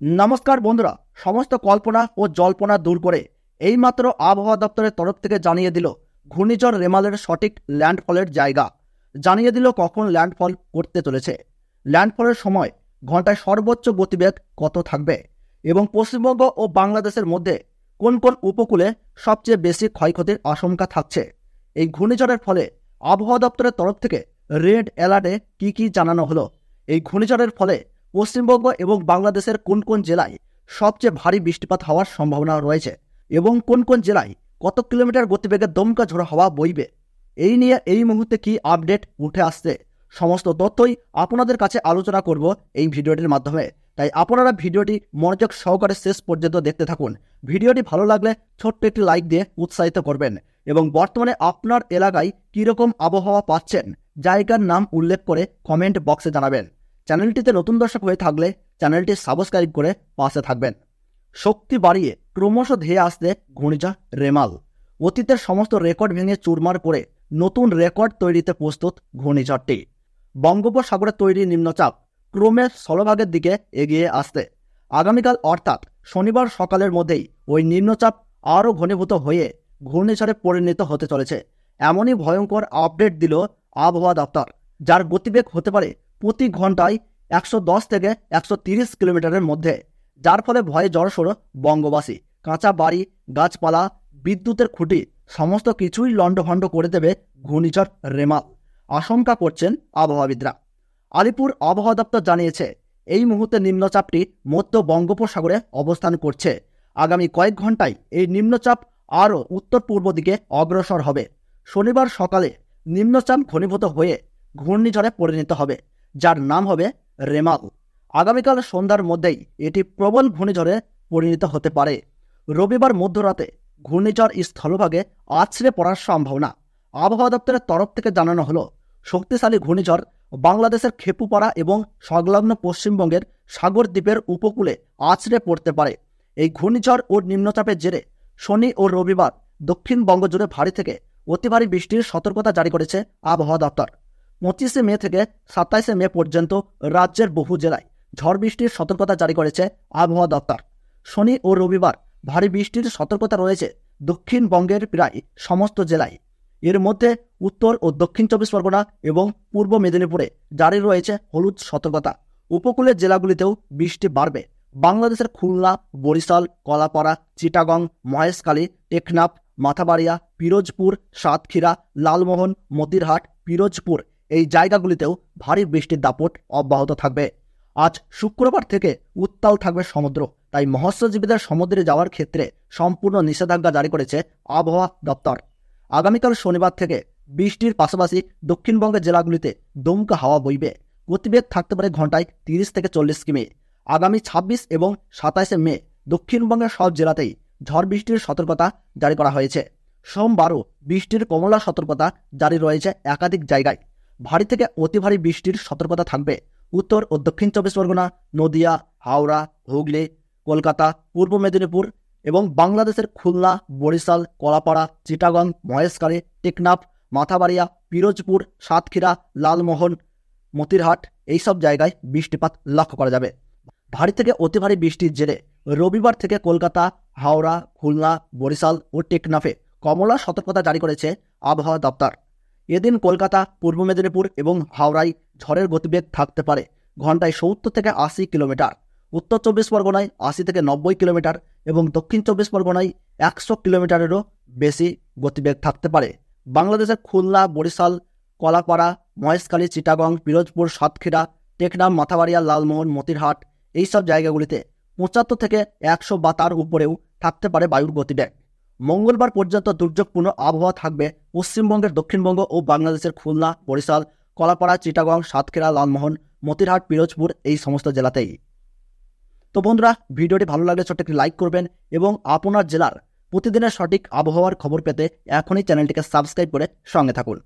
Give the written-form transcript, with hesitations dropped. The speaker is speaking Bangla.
নমস্কার বন্ধুরা, সমস্ত কল্পনা ও জল্পনা দূর করে এইমাত্র আবহাওয়া দপ্তরের তরফ থেকে জানিয়ে দিল ঘূর্ণিঝড় রেমালের সঠিক ল্যান্ডফলের জায়গা। জানিয়ে দিল কখন ল্যান্ডফল করতে চলেছে, ল্যান্ডফলের সময়, ঘন্টায় সর্বোচ্চ গতিবেগ কত থাকবে এবং পশ্চিমবঙ্গ ও বাংলাদেশের মধ্যে কোন কোন উপকূলে সবচেয়ে বেশি ক্ষয়ক্ষতির আশঙ্কা থাকছে। এই ঘূর্ণিঝড়ের ফলে আবহাওয়া দপ্তরের তরফ থেকে রেড অ্যালার্টে কি জানানো হলো। এই ঘূর্ণিঝড়ের ফলে পশ্চিমবঙ্গ এবং বাংলাদেশের কোন কোন জেলায় সবচেয়ে ভারী বৃষ্টিপাত হওয়ার সম্ভাবনা রয়েছে এবং কোন কোন জেলায় কত কিলোমিটার গতিবেগে দমকা ঝোড়ো হাওয়া বইবে, এই নিয়ে এই মুহূর্তে কি আপডেট উঠে আসছে, সমস্ত তথ্যই আপনাদের কাছে আলোচনা করব এই ভিডিওটির মাধ্যমে। তাই আপনারা ভিডিওটি মনোযোগ সহকারে শেষ পর্যন্ত দেখতে থাকুন। ভিডিওটি ভালো লাগলে ছোট্ট একটি লাইক দিয়ে উৎসাহিত করবেন এবং বর্তমানে আপনার এলাকায় কীরকম আবহাওয়া পাচ্ছেন জায়গার নাম উল্লেখ করে কমেন্ট বক্সে জানাবেন। চ্যানেলটিতে নতুন দর্শক হয়ে থাকলে চ্যানেলটি সাবস্ক্রাইব করে পাশে থাকবেন। শক্তি বাড়িয়ে ক্রমশ ধেয়ে আসছে ঘূর্ণিঝড় রেমাল। অতীতের সমস্ত রেকর্ড ভেঙে চুরমার করে নতুন রেকর্ড তৈরিতে প্রস্তুত ঘূর্ণিঝড়টি। বঙ্গোপসাগরে তৈরি নিম্নচাপ ক্রমে স্থলভাগের দিকে এগিয়ে আসছে। আগামীকাল অর্থাৎ শনিবার সকালের মধ্যেই ওই নিম্নচাপ আরও ঘনীভূত হয়ে ঘূর্ণিঝড়ে পরিণত হতে চলেছে। এমনই ভয়ঙ্কর আপডেট দিল আবহাওয়া দপ্তর, যার গতিবেগ হতে পারে প্রতি ঘন্টায় 110 থেকে 130 কিলোমিটারের মধ্যে, যার ফলে ভয়ে জড়সড় বঙ্গবাসী। কাঁচা বাড়ি, গাছপালা, বিদ্যুতের খুঁটি সমস্ত কিছুই লণ্ডভণ্ড করে দেবে ঘূর্ণিঝড় রেমাল, আশঙ্কা করছেন আবহাওয়াবিদরা। আলিপুর আবহাওয়া দপ্তর জানিয়েছে এই মুহূর্তে নিম্নচাপটি মধ্য বঙ্গোপসাগরে অবস্থান করছে। আগামী কয়েক ঘন্টায় এই নিম্নচাপ আরও উত্তর পূর্ব দিকে অগ্রসর হবে। শনিবার সকালে নিম্নচাপ ঘনীভূত হয়ে ঘূর্ণিঝড়ে পরিণত হবে, যার নাম হবে রেমাল। আগামীকাল সন্ধ্যার মধ্যেই এটি প্রবল ঘূর্ণিঝড়ে পরিণত হতে পারে। রবিবার মধ্যরাতে ঘূর্ণিঝড় স্থলভাগে আছড়ে পড়ার সম্ভাবনা। আবহাওয়া দপ্তরের তরফ থেকে জানানো হলো, শক্তিশালী ঘূর্ণিঝড় বাংলাদেশের খেপুপাড়া এবং সংলগ্ন পশ্চিমবঙ্গের সাগর দ্বীপের উপকূলে আছড়ে পড়তে পারে। এই ঘূর্ণিঝড় ও নিম্নচাপের জেরে শনি ও রবিবার দক্ষিণবঙ্গ জুড়ে ভারী থেকে অতি ভারী বৃষ্টির সতর্কতা জারি করেছে আবহাওয়া দপ্তর। 25 মে থেকে 27 মে পর্যন্ত রাজ্যের বহু জেলায় ঝড় বৃষ্টির সতর্কতা জারি করেছে আবহাওয়া দপ্তর। শনি ও রবিবার ভারী বৃষ্টির সতর্কতা রয়েছে দক্ষিণবঙ্গের প্রায় সমস্ত জেলায়। এর মধ্যে উত্তর ও দক্ষিণ 24 পরগনা এবং পূর্ব মেদিনীপুরে জারি রয়েছে হলুদ সতর্কতা। উপকূলের জেলাগুলিতেও বৃষ্টি বাড়বে। বাংলাদেশের খুলনা, বরিশাল, কলাপাড়া, চিটাগং, মহেশখালী, টেকনাফ, মাথাবাড়িয়া, পিরোজপুর, সাতক্ষীরা, লালমোহন, মতিরহাট, পিরোজপুর এই জায়গাগুলিতেও ভারী বৃষ্টির দাপট অব্যাহত থাকবে। আজ শুক্রবার থেকে উত্তাল থাকবে সমুদ্র, তাই মৎস্যজীবীদের সমুদ্রে যাওয়ার ক্ষেত্রে সম্পূর্ণ নিষেধাজ্ঞা জারি করেছে আবহাওয়া দপ্তর। আগামীকাল শনিবার থেকে বৃষ্টির পাশাপাশি দক্ষিণবঙ্গের জেলাগুলিতে দমকা হাওয়া বইবে। গতিবেগ থাকতে পারে ঘন্টায় 30 থেকে 40 কিমি। আগামী 26 এবং 27 মে দক্ষিণবঙ্গের সব জেলাতেই ঝড় বৃষ্টির সতর্কতা জারি করা হয়েছে। সোমবারও বৃষ্টির কমলা সতর্কতা জারি রয়েছে একাধিক জায়গায়। ভারী থেকে অতি ভারী বৃষ্টির সতর্কতা থাকবে উত্তর ও দক্ষিণ 24 পরগনা, নদিয়া, হাওড়া, হুগলি, কলকাতা, পূর্ব মেদিনীপুর এবং বাংলাদেশের খুলনা, বরিশাল, কলাপাড়া, চিটাগং, মহেশখালী, টেকনাফ, মাথাবাড়িয়া, পিরোজপুর, সাতক্ষীরা, লালমোহন, মতিরহাট এইসব জায়গায় বৃষ্টিপাত লক্ষ্য করা যাবে। ভারী থেকে অতি ভারী বৃষ্টির জেরে রবিবার থেকে কলকাতা, হাওড়া, খুলনা, বরিশাল ও টেকনাফে কমলা সতর্কতা জারি করেছে আবহাওয়া দপ্তর। এদিন কলকাতা, পূর্ব মেদিনীপুর এবং হাওড়ায় ঝড়ের গতিবেগ থাকতে পারে ঘন্টায় 70 থেকে 80 কিলোমিটার। উত্তর 24 পরগনায় 80 থেকে 90 কিলোমিটার এবং দক্ষিণ 24 পরগনায় 100 কিলোমিটারেরও বেশি গতিবেগ থাকতে পারে। বাংলাদেশের খুলনা, বরিশাল, কলাপাড়া, মহেশখালী, চিটাগং, পিরোজপুর, সাতক্ষীরা, টেকনাফ, মাথাবাড়িয়া, লালমোহন, মতিরহাট এইসব জায়গাগুলিতে 75 থেকে 100 বা তার উপরেও থাকতে পারে বায়ুর গতিবেগ। মঙ্গলবার পর্যন্ত দুর্যোগপূর্ণ আবহাওয়া থাকবে পশ্চিমবঙ্গের দক্ষিণবঙ্গ ও বাংলাদেশের খুলনা, বরিশাল, কলাপাড়া, চিটাগং, সাতক্ষীরা, লালমোহন, মতিরহাট, পিরোজপুর এই সমস্ত জেলাতেই। তো বন্ধুরা, ভিডিওটি ভালো লাগলে ছোট্ট একটি লাইক করবেন এবং আপনার জেলার প্রতিদিনের সঠিক আবহাওয়ার খবর পেতে এখনই চ্যানেলটিকে সাবস্ক্রাইব করে সঙ্গে থাকুন।